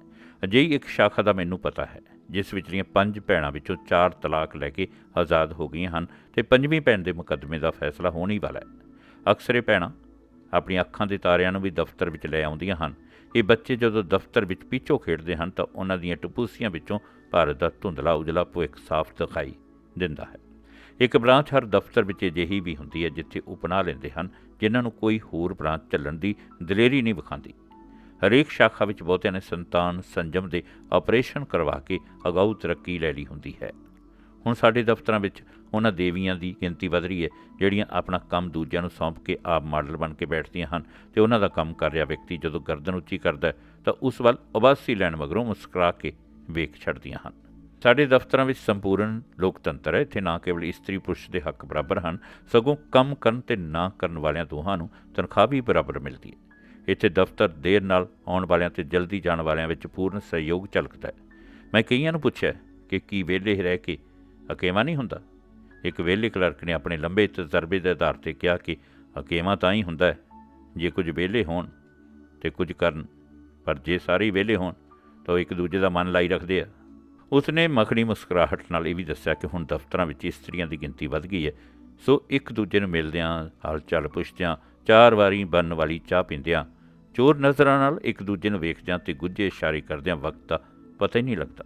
ਅਜਿਹੀ ਇੱਕ ਸ਼ਾਖਾ ਦਾ ਮੈਨੂੰ ਪਤਾ ਹੈ, ਜਿਸ ਵਿਚਲੀਆਂ 5 ਭੈਣਾਂ ਵਿੱਚੋਂ 4 ਤਲਾਕ ਲੈ ਕੇ ਆਜ਼ਾਦ ਹੋ ਗਈਆਂ ਹਨ ਅਤੇ 5ਵੀਂ ਭੈਣ ਦੇ ਮੁਕੱਦਮੇ ਦਾ ਫੈਸਲਾ ਹੋਣ ਹੀ ਵਾਲਾ ਹੈ। ਅਕਸਰ ਇਹ ਭੈਣਾਂ ਆਪਣੀਆਂ ਅੱਖਾਂ ਦੇ ਤਾਰਿਆਂ ਨੂੰ ਵੀ ਦਫ਼ਤਰ ਵਿੱਚ ਲੈ ਆਉਂਦੀਆਂ ਹਨ। ਇਹ ਬੱਚੇ ਜਦੋਂ ਦਫ਼ਤਰ ਵਿੱਚ ਪੀਚੋ ਖੇਡਦੇ ਹਨ ਤਾਂ ਉਹਨਾਂ ਦੀਆਂ ਟਪੂਸੀਆਂ ਵਿੱਚੋਂ ਭਾਰਤ ਦਾ ਧੁੰਦਲਾ ਉਜਲਾ ਭਵਿੱਖ ਸਾਫ਼ ਦਿਖਾਈ ਦਿੰਦਾ ਹੈ। ਇੱਕ ਬ੍ਰਾਂਚ ਹਰ ਦਫ਼ਤਰ ਵਿੱਚ ਅਜਿਹੀ ਵੀ ਹੁੰਦੀ ਹੈ ਜਿੱਥੇ ਉਹ ਅਪਣਾ ਲੈਂਦੇ ਹਨ ਜਿਨ੍ਹਾਂ ਨੂੰ ਕੋਈ ਹੋਰ ਬ੍ਰਾਂਚ ਚੱਲਣ ਦੀ ਦਲੇਰੀ ਨਹੀਂ ਵਿਖਾਉਂਦੀ। ਹਰੇਕ ਸ਼ਾਖਾ ਵਿੱਚ ਬਹੁਤਿਆਂ ਨੇ ਸੰਤਾਨ ਸੰਜਮ ਦੇ ਆਪਰੇਸ਼ਨ ਕਰਵਾ ਕੇ ਅਗਾਊ ਤਰੱਕੀ ਲੈ ਲਈ ਹੁੰਦੀ ਹੈ। ਹੁਣ ਸਾਡੇ ਦਫ਼ਤਰਾਂ ਵਿੱਚ ਉਹਨਾਂ ਦੇਵੀਆਂ ਦੀ ਗਿਣਤੀ ਵਧ ਰਹੀ ਹੈ ਜਿਹੜੀਆਂ ਆਪਣਾ ਕੰਮ ਦੂਜਿਆਂ ਨੂੰ ਸੌਂਪ ਕੇ ਆਪ ਮਾਡਲ ਬਣ ਕੇ ਬੈਠਦੀਆਂ ਹਨ ਅਤੇ ਉਹਨਾਂ ਦਾ ਕੰਮ ਕਰ ਰਿਹਾ ਵਿਅਕਤੀ ਜਦੋਂ ਗਰਦਨ ਉੱਚੀ ਕਰਦਾ ਹੈ ਤਾਂ ਉਸ ਵੱਲ ਉਬਾਸੀ ਲੈਣ ਮਗਰੋਂ ਮੁਸਕਰਾ ਕੇ ਵੇਖ ਛੱਡਦੀਆਂ ਹਨ। ਸਾਡੇ ਦਫ਼ਤਰਾਂ ਵਿੱਚ ਸੰਪੂਰਨ ਲੋਕਤੰਤਰ ਹੈ। ਇੱਥੇ ਨਾ ਕੇਵਲ ਇਸਤਰੀ ਪੁਰਸ਼ ਦੇ ਹੱਕ ਬਰਾਬਰ ਹਨ, ਸਗੋਂ ਕੰਮ ਕਰਨ ਅਤੇ ਨਾ ਕਰਨ ਵਾਲਿਆਂ ਦੋਹਾਂ ਨੂੰ ਤਨਖਾਹ ਵੀ ਬਰਾਬਰ ਮਿਲਦੀ ਹੈ। ਇੱਥੇ ਦਫ਼ਤਰ ਦੇਰ ਨਾਲ ਆਉਣ ਵਾਲਿਆਂ ਅਤੇ ਜਲਦੀ ਜਾਣ ਵਾਲਿਆਂ ਵਿੱਚ ਪੂਰਨ ਸਹਿਯੋਗ ਝਲਕਦਾ ਹੈ। ਮੈਂ ਕਈਆਂ ਨੂੰ ਪੁੱਛਿਆ ਕਿ ਕੀ ਵਿਹਲੇ ਰਹਿ ਕੇ ਅਕੇਵਾਂ ਨਹੀਂ ਹੁੰਦਾ। ਇੱਕ ਵਿਹਲੇ ਕਲਰਕ ਨੇ ਆਪਣੇ ਲੰਬੇ ਤਜਰਬੇ ਦੇ ਆਧਾਰ 'ਤੇ ਕਿਹਾ ਕਿ ਅਕੇਵਾਂ ਤਾਂ ਹੀ ਹੁੰਦਾ ਹੈ ਜੇ ਕੁਝ ਵਿਹਲੇ ਹੋਣ ਅਤੇ ਕੁਝ ਕਰਨ, ਪਰ ਜੇ ਸਾਰੇ ਵਿਹਲੇ ਹੋਣ ਤਾਂ ਉਹ ਇੱਕ ਦੂਜੇ ਦਾ ਮਨ ਲਾਈ ਰੱਖਦੇ ਆ। ਉਸਨੇ ਮੱਖਣੀ ਮੁਸਕਰਾਹਟ ਨਾਲ ਇਹ ਵੀ ਦੱਸਿਆ ਕਿ ਹੁਣ ਦਫ਼ਤਰਾਂ ਵਿੱਚ ਇਸਤਰੀਆਂ ਦੀ ਗਿਣਤੀ ਵੱਧ ਗਈ ਹੈ, ਸੋ ਇੱਕ ਦੂਜੇ ਨੂੰ ਮਿਲਦਿਆਂ, ਹਾਲ ਚਾਲ ਪੁੱਛਦਿਆਂ, 4 ਵਾਰੀ ਬਣਨ ਵਾਲੀ ਚਾਹ ਪੀਂਦਿਆਂ, ਚੋਰ ਨਜ਼ਰਾਂ ਨਾਲ ਇੱਕ ਦੂਜੇ ਨੂੰ ਵੇਖਦਿਆਂ ਅਤੇ ਗੁੱਝੇ ਇਸ਼ਾਰੇ ਕਰਦਿਆਂ ਵਕਤ ਦਾ ਪਤਾ ਹੀ ਨਹੀਂ ਲੱਗਦਾ।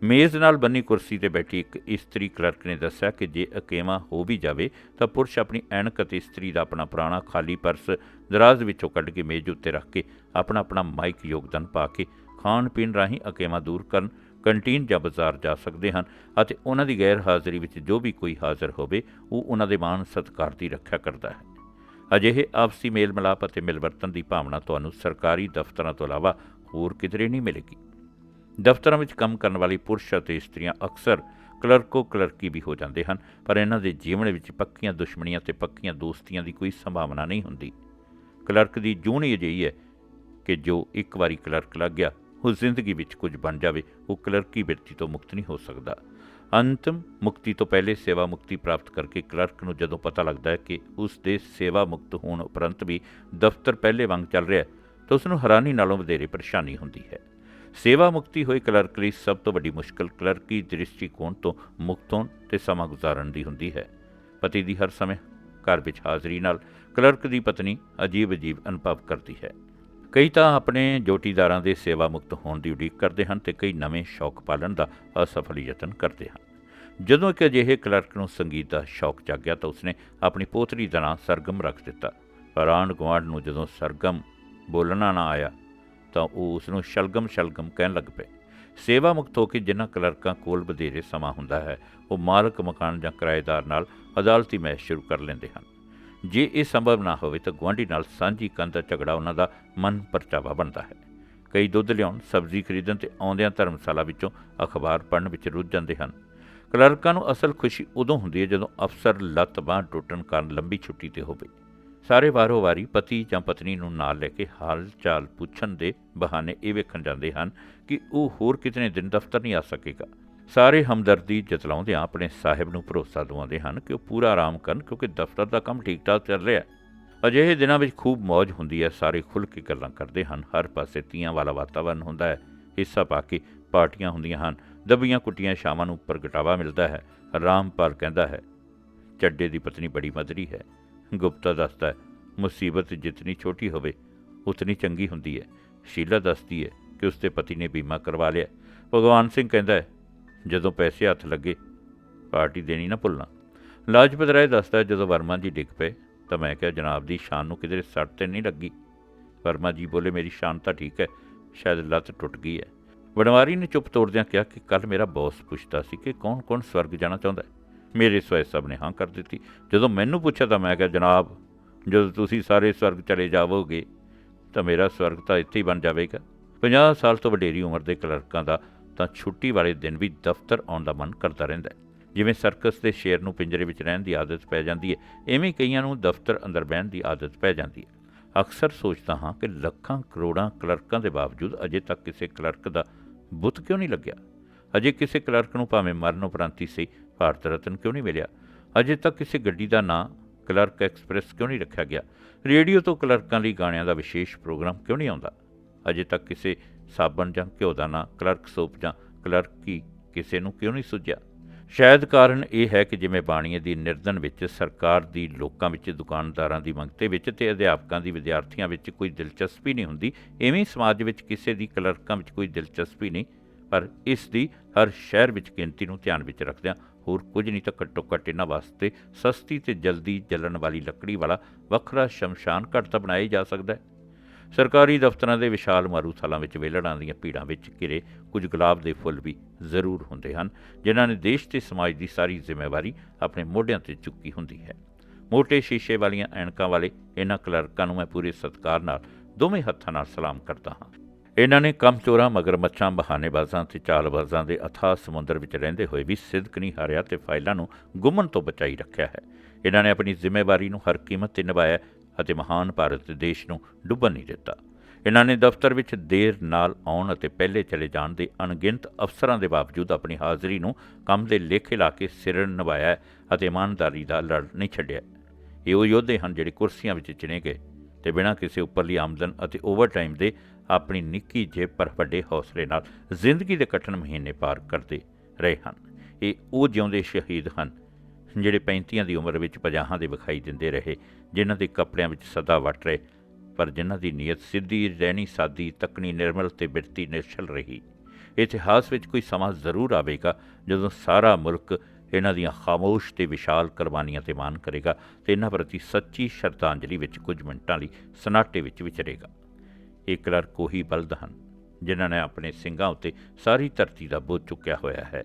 ਮੇਜ਼ ਨਾਲ ਬੰਨੀ ਕੁਰਸੀ 'ਤੇ ਬੈਠੀ ਇੱਕ ਇਸਤਰੀ ਕਲਰਕ ਨੇ ਦੱਸਿਆ ਕਿ ਜੇ ਅਕੇਵਾਂ ਹੋ ਵੀ ਜਾਵੇ ਤਾਂ ਪੁਰਸ਼ ਆਪਣੀ ਐਨਕ ਅਤੇ ਇਸਤਰੀ ਦਾ ਆਪਣਾ ਪੁਰਾਣਾ ਖਾਲੀ ਪਰਸ ਦਰਾਜ਼ ਵਿੱਚੋਂ ਕੱਢ ਕੇ ਮੇਜ਼ ਉੱਤੇ ਰੱਖ ਕੇ ਆਪਣਾ ਮਾਈਕ ਯੋਗਦਾਨ ਪਾ ਕੇ ਖਾਣ ਪੀਣ ਰਾਹੀਂ ਅਕੇਵਾਂ ਦੂਰ ਕਰਨ ਕੰਟੀਨ ਜਾਂ ਬਾਜ਼ਾਰ ਜਾ ਸਕਦੇ ਹਨ ਅਤੇ ਉਹਨਾਂ ਦੀ ਗੈਰ ਹਾਜ਼ਰੀ ਵਿੱਚ ਜੋ ਵੀ ਕੋਈ ਹਾਜ਼ਰ ਹੋਵੇ ਉਹ ਉਹਨਾਂ ਦੇ ਮਾਣ ਸਤਿਕਾਰ ਦੀ ਰੱਖਿਆ ਕਰਦਾ ਹੈ। ਅਜਿਹੇ ਆਪਸੀ ਮੇਲ ਮਿਲਾਪ ਅਤੇ ਮਿਲਵਰਤਨ ਦੀ ਭਾਵਨਾ ਤੁਹਾਨੂੰ ਸਰਕਾਰੀ ਦਫ਼ਤਰਾਂ ਤੋਂ ਇਲਾਵਾ ਹੋਰ ਕਿਧਰੇ ਨਹੀਂ ਮਿਲੇਗੀ। ਦਫ਼ਤਰਾਂ ਵਿੱਚ ਕੰਮ ਕਰਨ ਵਾਲੀ ਪੁਰਸ਼ ਅਤੇ ਇਸਤਰੀਆਂ ਅਕਸਰ ਕਲਰਕੋ ਕਲਰਕੀ ਵੀ ਹੋ ਜਾਂਦੇ ਹਨ, ਪਰ ਇਹਨਾਂ ਦੇ ਜੀਵਨ ਵਿੱਚ ਪੱਕੀਆਂ ਦੁਸ਼ਮਣੀਆਂ ਅਤੇ ਪੱਕੀਆਂ ਦੋਸਤੀਆਂ ਦੀ ਕੋਈ ਸੰਭਾਵਨਾ ਨਹੀਂ ਹੁੰਦੀ। ਕਲਰਕ ਦੀ ਜੂਨ ਹੀ ਅਜਿਹੀ ਹੈ ਕਿ ਜੋ ਇੱਕ ਵਾਰੀ ਕਲਰਕ ਲੱਗ ਗਿਆ ਉਹ ਜ਼ਿੰਦਗੀ ਵਿੱਚ ਕੁਝ ਬਣ ਜਾਵੇ, ਉਹ ਕਲਰਕੀ ਬਿਰਤੀ ਤੋਂ ਮੁਕਤ ਨਹੀਂ ਹੋ ਸਕਦਾ। ਅੰਤਮ ਮੁਕਤੀ ਤੋਂ ਪਹਿਲੇ ਸੇਵਾ ਮੁਕਤੀ ਪ੍ਰਾਪਤ ਕਰਕੇ ਕਲਰਕ ਨੂੰ ਜਦੋਂ ਪਤਾ ਲੱਗਦਾ ਹੈ ਕਿ ਉਸ ਦੇ ਸੇਵਾ ਮੁਕਤ ਹੋਣ ਉਪਰੰਤ ਵੀ ਦਫ਼ਤਰ ਪਹਿਲੇ ਵਾਂਗ ਚੱਲ ਰਿਹਾ ਤਾਂ ਉਸ ਨੂੰ ਹੈਰਾਨੀ ਨਾਲੋਂ ਵਧੇਰੇ ਪਰੇਸ਼ਾਨੀ ਹੁੰਦੀ ਹੈ। ਸੇਵਾ ਮੁਕਤੀ ਹੋਈ ਕਲਰਕ ਲਈ ਸਭ ਤੋਂ ਵੱਡੀ ਮੁਸ਼ਕਲ ਕਲਰਕੀ ਦ੍ਰਿਸ਼ਟੀਕੋਣ ਤੋਂ ਮੁਕਤ ਹੋਣ ਅਤੇ ਸਮਾਂ ਗੁਜ਼ਾਰਨ ਦੀ ਹੁੰਦੀ ਹੈ। ਪਤੀ ਦੀ ਹਰ ਸਮੇਂ ਘਰ ਵਿੱਚ ਹਾਜ਼ਰੀ ਨਾਲ ਕਲਰਕ ਦੀ ਪਤਨੀ ਅਜੀਬ ਅਨੁਭਵ ਕਰਦੀ ਹੈ। ਕਈ ਤਾਂ ਆਪਣੇ ਜੋਟੀਦਾਰਾਂ ਦੇ ਸੇਵਾ ਮੁਕਤ ਹੋਣ ਦੀ ਉਡੀਕ ਕਰਦੇ ਹਨ ਅਤੇ ਕਈ ਨਵੇਂ ਸ਼ੌਕ ਪਾਲਣ ਦਾ ਅਸਫਲ ਯਤਨ ਕਰਦੇ ਹਨ। ਜਦੋਂ ਇੱਕ ਅਜਿਹੇ ਕਲਰਕ ਨੂੰ ਸੰਗੀਤ ਦਾ ਸ਼ੌਕ ਜਾਗਿਆ ਤਾਂ ਉਸਨੇ ਆਪਣੀ ਪੋਤਰੀ ਦਾ ਨਾਂ ਸਰਗਮ ਰੱਖ ਦਿੱਤਾ, ਪਰ ਆਂਢ ਗੁਆਂਢ ਨੂੰ ਜਦੋਂ ਸਰਗਮ ਬੋਲਣਾ ਨਾ ਆਇਆ ਤਾਂ ਉਹ ਉਸ ਨੂੰ ਸ਼ਲਗਮ ਕਹਿਣ ਲੱਗ ਪਏ। ਸੇਵਾ ਮੁਕਤ ਹੋ ਕੇ ਜਿਨ੍ਹਾਂ ਕਲਰਕਾਂ ਕੋਲ ਵਧੇਰੇ ਸਮਾਂ ਹੁੰਦਾ ਹੈ ਉਹ ਮਾਲਕ ਮਕਾਨ ਜਾਂ ਕਿਰਾਏਦਾਰ ਨਾਲ ਅਦਾਲਤੀ ਮੈਚ ਸ਼ੁਰੂ ਕਰ ਲੈਂਦੇ ਹਨ। ਜੇ ਇਹ ਸੰਭਵ ਨਾ ਹੋਵੇ ਤਾਂ ਗੁਆਂਢੀ ਨਾਲ ਸਾਂਝੀ ਕੰਧ ਦਾ ਝਗੜਾ ਉਹਨਾਂ ਦਾ ਮਨ ਪਰਚਾਵਾ ਬਣਦਾ ਹੈ। ਕਈ ਦੁੱਧ ਲਿਆਉਣ, ਸਬਜ਼ੀ ਖਰੀਦਣ ਅਤੇ ਆਉਂਦਿਆਂ ਧਰਮਸ਼ਾਲਾ ਵਿੱਚੋਂ ਅਖਬਾਰ ਪੜ੍ਹਨ ਵਿੱਚ ਰੁੱਝ ਜਾਂਦੇ ਹਨ। ਕਲਰਕਾਂ ਨੂੰ ਅਸਲ ਖੁਸ਼ੀ ਉਦੋਂ ਹੁੰਦੀ ਹੈ ਜਦੋਂ ਅਫਸਰ ਲੱਤ ਬਾਂਹ ਟੁੱਟਣ ਕਾਰਨ ਲੰਬੀ ਛੁੱਟੀ 'ਤੇ ਹੋਵੇ। ਸਾਰੇ ਵਾਰੋ ਵਾਰੀ ਪਤੀ ਜਾਂ ਪਤਨੀ ਨੂੰ ਨਾਲ ਲੈ ਕੇ ਹਾਲ ਚਾਲ ਪੁੱਛਣ ਦੇ ਬਹਾਨੇ ਇਹ ਵੇਖਣ ਜਾਂਦੇ ਹਨ ਕਿ ਉਹ ਹੋਰ ਕਿਤਨੇ ਦਿਨ ਦਫ਼ਤਰ ਨਹੀਂ ਆ ਸਕੇਗਾ। ਸਾਰੇ ਹਮਦਰਦੀ ਜਤਲਾਉਂਦਿਆਂ ਆਪਣੇ ਸਾਹਿਬ ਨੂੰ ਭਰੋਸਾ ਦਿਵਾਉਂਦੇ ਹਨ ਕਿ ਉਹ ਪੂਰਾ ਆਰਾਮ ਕਰਨ ਕਿਉਂਕਿ ਦਫ਼ਤਰ ਦਾ ਕੰਮ ਠੀਕ ਠਾਕ ਚੱਲ ਰਿਹਾ। ਅਜਿਹੇ ਦਿਨਾਂ ਵਿੱਚ ਖੂਬ ਮੌਜ ਹੁੰਦੀ ਹੈ। ਸਾਰੇ ਖੁੱਲ੍ਹ ਕੇ ਗੱਲਾਂ ਕਰਦੇ ਹਨ। ਹਰ ਪਾਸੇ ਤੀਆਂ ਵਾਲਾ ਵਾਤਾਵਰਨ ਹੁੰਦਾ ਹੈ। ਹਿੱਸਾ ਪਾ ਕੇ ਪਾਰਟੀਆਂ ਹੁੰਦੀਆਂ ਹਨ। ਦਬੀਆਂ ਕੁੱਟੀਆਂ ਸ਼ਾਮਾਂ ਨੂੰ ਪ੍ਰਗਟਾਵਾ ਮਿਲਦਾ ਹੈ। ਰਾਮਪਾਲ ਕਹਿੰਦਾ ਹੈ, ਚੱਡੇ ਦੀ ਪਤਨੀ ਬੜੀ ਮਧਰੀ ਹੈ। ਗੁਪਤਾ ਦੱਸਦਾ ਹੈ, ਮੁਸੀਬਤ ਜਿਤਨੀ ਛੋਟੀ ਹੋਵੇ ਉਤਨੀ ਚੰਗੀ ਹੁੰਦੀ ਹੈ। ਸ਼ੀਲਾ ਦੱਸਦੀ ਹੈ ਕਿ ਉਸਦੇ ਪਤੀ ਨੇ ਬੀਮਾ ਕਰਵਾ ਲਿਆ। ਭਗਵਾਨ ਸਿੰਘ ਕਹਿੰਦਾ ਹੈ, ਜਦੋਂ ਪੈਸੇ ਹੱਥ ਲੱਗੇ ਪਾਰਟੀ ਦੇਣੀ ਨਾ ਭੁੱਲਣਾ। ਲਾਜਪਤ ਰਾਏ ਦੱਸਦਾ, ਜਦੋਂ ਵਰਮਾ ਜੀ ਡਿੱਗ ਪਏ ਤਾਂ ਮੈਂ ਕਿਹਾ, ਜਨਾਬ ਦੀ ਸ਼ਾਨ ਨੂੰ ਕਿਧਰੇ ਸੱਟ ਤਾਂ ਨਹੀਂ ਲੱਗੀ? ਵਰਮਾ ਜੀ ਬੋਲੇ, ਮੇਰੀ ਸ਼ਾਨ ਤਾਂ ਠੀਕ ਹੈ, ਸ਼ਾਇਦ ਲੱਤ ਟੁੱਟ ਗਈ ਹੈ। ਬਨਵਾਰੀ ਨੇ ਚੁੱਪ ਤੋੜਦਿਆਂ ਕਿਹਾ ਕਿ ਕੱਲ੍ਹ ਮੇਰਾ ਬੌਸ ਪੁੱਛਦਾ ਸੀ ਕਿ ਕੌਣ ਸਵਰਗ ਜਾਣਾ ਚਾਹੁੰਦਾ ਹੈ। ਮੇਰੇ ਸਵੈ ਸਭ ਨੇ ਹਾਂ ਕਰ ਦਿੱਤੀ। ਜਦੋਂ ਮੈਨੂੰ ਪੁੱਛਿਆ ਤਾਂ ਮੈਂ ਕਿਹਾ, ਜਨਾਬ ਜਦੋਂ ਤੁਸੀਂ ਸਾਰੇ ਸਵਰਗ ਚਲੇ ਜਾਵੋਗੇ ਤਾਂ ਮੇਰਾ ਸਵਰਗ ਤਾਂ ਇੱਥੇ ਹੀ ਬਣ ਜਾਵੇਗਾ। 50 ਸਾਲ ਤੋਂ ਵਡੇਰੀ ਉਮਰ ਦੇ ਕਲਰਕਾਂ ਦਾ ਤਾਂ ਛੁੱਟੀ ਵਾਲੇ ਦਿਨ ਵੀ ਦਫ਼ਤਰ ਆਉਣ ਦਾ ਮਨ ਕਰਦਾ ਰਹਿੰਦਾ ਹੈ। ਜਿਵੇਂ ਸਰਕਸ ਦੇ ਸ਼ੇਰ ਨੂੰ ਪਿੰਜਰੇ ਵਿੱਚ ਰਹਿਣ ਦੀ ਆਦਤ ਪੈ ਜਾਂਦੀ ਹੈ, ਇਵੇਂ ਕਈਆਂ ਨੂੰ ਦਫ਼ਤਰ ਅੰਦਰ ਬਹਿਣ ਦੀ ਆਦਤ ਪੈ ਜਾਂਦੀ ਹੈ। ਅਕਸਰ ਸੋਚਦਾ ਹਾਂ ਕਿ ਲੱਖਾਂ ਕਰੋੜਾਂ ਕਲਰਕਾਂ ਦੇ ਬਾਵਜੂਦ ਅਜੇ ਤੱਕ ਕਿਸੇ ਕਲਰਕ ਦਾ ਬੁੱਤ ਕਿਉਂ ਨਹੀਂ ਲੱਗਿਆ। ਅਜੇ ਕਿਸੇ ਕਲਰਕ ਨੂੰ ਭਾਵੇਂ ਮਰਨ ਉਪਰੰਤ ਹੀ ਸਹੀ ਭਾਰਤ ਰਤਨ ਕਿਉਂ ਨਹੀਂ ਮਿਲਿਆ। ਅਜੇ ਤੱਕ ਕਿਸੇ ਗੱਡੀ ਦਾ ਨਾਂ ਕਲਰਕ ਐਕਸਪ੍ਰੈਸ ਕਿਉਂ ਨਹੀਂ ਰੱਖਿਆ ਗਿਆ। ਰੇਡੀਓ ਤੋਂ ਕਲਰਕਾਂ ਲਈ ਗਾਣਿਆਂ ਦਾ ਵਿਸ਼ੇਸ਼ ਪ੍ਰੋਗਰਾਮ ਕਿਉਂ ਨਹੀਂ ਆਉਂਦਾ। ਅਜੇ ਤੱਕ ਕਿਸੇ ਸਾਬਣ ਜਾਂ ਘਿਓ ਦਾ ਨਾਂ ਕਲਰਕ ਸੋਪ ਜਾਂ ਕਲਰਕੀ ਕਿਸੇ ਨੂੰ ਕਿਉਂ ਨਹੀਂ ਸੁੱਝਿਆ। ਸ਼ਾਇਦ ਕਾਰਨ ਇਹ ਹੈ ਕਿ ਜਿਵੇਂ ਬਾਣੀਏ ਦੀ ਨਿਰਦਨ ਵਿੱਚ ਸਰਕਾਰ ਦੀ ਲੋਕਾਂ ਵਿੱਚ, ਦੁਕਾਨਦਾਰਾਂ ਦੀ ਮੰਗਤੇ ਵਿੱਚ ਤੇ ਅਧਿਆਪਕਾਂ ਦੀ ਵਿਦਿਆਰਥੀਆਂ ਵਿੱਚ ਕੋਈ ਦਿਲਚਸਪੀ ਨਹੀਂ ਹੁੰਦੀ, ਇਵੇਂ ਸਮਾਜ ਵਿੱਚ ਕਿਸੇ ਦੀ ਕਲਰਕਾਂ ਵਿੱਚ ਕੋਈ ਦਿਲਚਸਪੀ ਨਹੀਂ, ਪਰ ਇਸ ਦੀ ਹਰ ਸ਼ਹਿਰ ਵਿੱਚ ਗਿਣਤੀ ਨੂੰ ਧਿਆਨ ਵਿੱਚ ਰੱਖਦਿਆਂ ਹੋਰ ਕੁਝ ਨਹੀਂ ਤਾਂ ਘੱਟੋ ਘੱਟ ਇਹਨਾਂ ਵਾਸਤੇ ਸਸਤੀ ਤੇ ਜਲਦੀ ਜਲਣ ਵਾਲੀ ਲੱਕੜੀ ਵਾਲਾ ਵੱਖਰਾ ਸ਼ਮਸ਼ਾਨ ਘਾਟ ਤਾਂ ਬਣਾਇਆ ਹੀ ਜਾ ਸਕਦਾ ਹੈ। ਸਰਕਾਰੀ ਦਫ਼ਤਰਾਂ ਦੇ ਵਿਸ਼ਾਲ ਮਾਰੂਥਾਲਾਂ ਵਿੱਚ ਵਿਹਲੜਾਂ ਦੀਆਂ ਭੀੜਾਂ ਵਿੱਚ ਘਿਰੇ ਕੁਝ ਗੁਲਾਬ ਦੇ ਫੁੱਲ ਵੀ ਜ਼ਰੂਰ ਹੁੰਦੇ ਹਨ, ਜਿਨ੍ਹਾਂ ਨੇ ਦੇਸ਼ ਤੇ ਸਮਾਜ ਦੀ ਸਾਰੀ ਜ਼ਿੰਮੇਵਾਰੀ ਆਪਣੇ ਮੋਢਿਆਂ 'ਤੇ ਚੁੱਕੀ ਹੁੰਦੀ ਹੈ। ਮੋਟੇ ਸ਼ੀਸ਼ੇ ਵਾਲੀਆਂ ਐਨਕਾਂ ਵਾਲੇ ਇਹਨਾਂ ਕਲਰਕਾਂ ਨੂੰ ਮੈਂ ਪੂਰੇ ਸਤਿਕਾਰ ਨਾਲ ਦੋਵੇਂ ਹੱਥਾਂ ਨਾਲ ਸਲਾਮ ਕਰਦਾ ਹਾਂ। ਇਹਨਾਂ ਨੇ ਕੰਮ ਚੋਰਾਂ, ਮਗਰਮੱਛਾਂ, ਬਹਾਨੇਬਾਜ਼ਾਂ ਤੇ ਚਾਲਬਾਜ਼ਾਂ ਦੇ ਅਥਾਹ ਸਮੁੰਦਰ ਵਿੱਚ ਰਹਿੰਦੇ ਹੋਏ ਵੀ ਸਿਦਕ ਨਹੀਂ ਹਾਰਿਆ ਤੇ ਫਾਈਲਾਂ ਨੂੰ ਗੁੰਮਣ ਤੋਂ ਬਚਾਈ ਰੱਖਿਆ ਹੈ। ਇਹਨਾਂ ਨੇ ਆਪਣੀ ਜ਼ਿੰਮੇਵਾਰੀ ਨੂੰ ਹਰ ਕੀਮਤ 'ਤੇ ਨਿਭਾਇਆ ਅਤੇ ਮਹਾਨ ਭਾਰਤ ਦੇਸ਼ ਨੂੰ ਡੁੱਬਣ ਨਹੀਂ ਦਿੱਤਾ। ਇਹਨਾਂ ਨੇ ਦਫ਼ਤਰ ਵਿੱਚ ਦੇਰ ਨਾਲ ਆਉਣ ਅਤੇ ਪਹਿਲੇ ਚਲੇ ਜਾਣ ਦੇ ਅਣਗਿਣਤ ਅਫਸਰਾਂ ਦੇ ਬਾਵਜੂਦ ਆਪਣੀ ਹਾਜ਼ਰੀ ਨੂੰ ਕੰਮ ਦੇ ਲੇਖੇ ਲਾ ਕੇ ਸਿਰ ਨਿਭਾਇਆ ਅਤੇ ਇਮਾਨਦਾਰੀ ਦਾ ਲੜ ਨਹੀਂ ਛੱਡਿਆ। ਇਹ ਉਹ ਯੋਧੇ ਹਨ ਜਿਹੜੇ ਕੁਰਸੀਆਂ ਵਿੱਚ ਚਿਣੇ ਗਏ ਤੇ ਬਿਨਾਂ ਕਿਸੇ ਉੱਪਰਲੀ ਆਮਦਨ ਅਤੇ ਓਵਰਟਾਈਮ ਦੇ ਆਪਣੀ ਨਿੱਕੀ ਜੇਬ ਪਰ ਵੱਡੇ ਹੌਸਲੇ ਨਾਲ ਜ਼ਿੰਦਗੀ ਦੇ ਕਠਿਨ ਮਹੀਨੇ ਪਾਰ ਕਰਦੇ ਰਹੇ ਹਨ। ਇਹ ਉਹ ਜਿਉਂਦੇ ਸ਼ਹੀਦ ਹਨ ਜਿਹੜੇ 35 ਦੀ ਉਮਰ ਵਿੱਚ 50 ਦੇ ਵਿਖਾਈ ਦਿੰਦੇ ਰਹੇ, ਜਿਨ੍ਹਾਂ ਦੇ ਕੱਪੜਿਆਂ ਵਿੱਚ ਸਦਾ ਵੱਟ ਰਹੇ, ਪਰ ਜਿਨ੍ਹਾਂ ਦੀ ਨੀਅਤ ਸਿੱਧੀ, ਰਹਿਣੀ ਸਾਦੀ, ਤੱਕਣੀ ਨਿਰਮਲ ਤੇ ਬਿਰਤੀ ਨਿਰਛਲ ਰਹੀ। ਇਤਿਹਾਸ ਵਿੱਚ ਕੋਈ ਸਮਾਂ ਜ਼ਰੂਰ ਆਵੇਗਾ ਜਦੋਂ ਸਾਰਾ ਮੁਲਕ ਇਹਨਾਂ ਦੀਆਂ ਖਾਮੋਸ਼ ਤੇ ਵਿਸ਼ਾਲ ਕੁਰਬਾਨੀਆਂ 'ਤੇ ਮਾਣ ਕਰੇਗਾ ਤੇ ਇਹਨਾਂ ਪ੍ਰਤੀ ਸੱਚੀ ਸ਼ਰਧਾਂਜਲੀ ਵਿੱਚ ਕੁਝ ਮਿੰਟਾਂ ਲਈ ਸਨਾਟੇ ਵਿੱਚ ਵਿਚਰੇਗਾ। ਇਹ ਕਲਰਕ ਉਹੀ ਬਲਦ ਹਨ ਜਿਨ੍ਹਾਂ ਨੇ ਆਪਣੇ ਸਿੰਘਾਂ ਉੱਤੇ ਸਾਰੀ ਧਰਤੀ ਦਾ ਬੋਝ ਚੁੱਕਿਆ ਹੋਇਆ ਹੈ।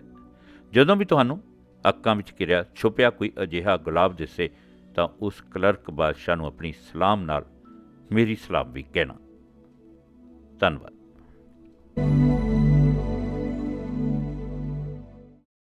ਜਦੋਂ ਵੀ ਤੁਹਾਨੂੰ ਅੱਕਾਂ ਵਿੱਚ ਘਿਰਿਆ ਛੁਪਿਆ ਕੋਈ ਅਜਿਹਾ ਗੁਲਾਬ ਦਿਸੇ ਤਾਂ ਉਸ ਕਲਰਕ ਬਾਦਸ਼ਾਹ ਨੂੰ ਆਪਣੀ ਸਲਾਮ ਨਾਲ ਮੇਰੀ ਸਲਾਮ ਵੀ ਕਹਿਣਾ। ਧੰਨਵਾਦ।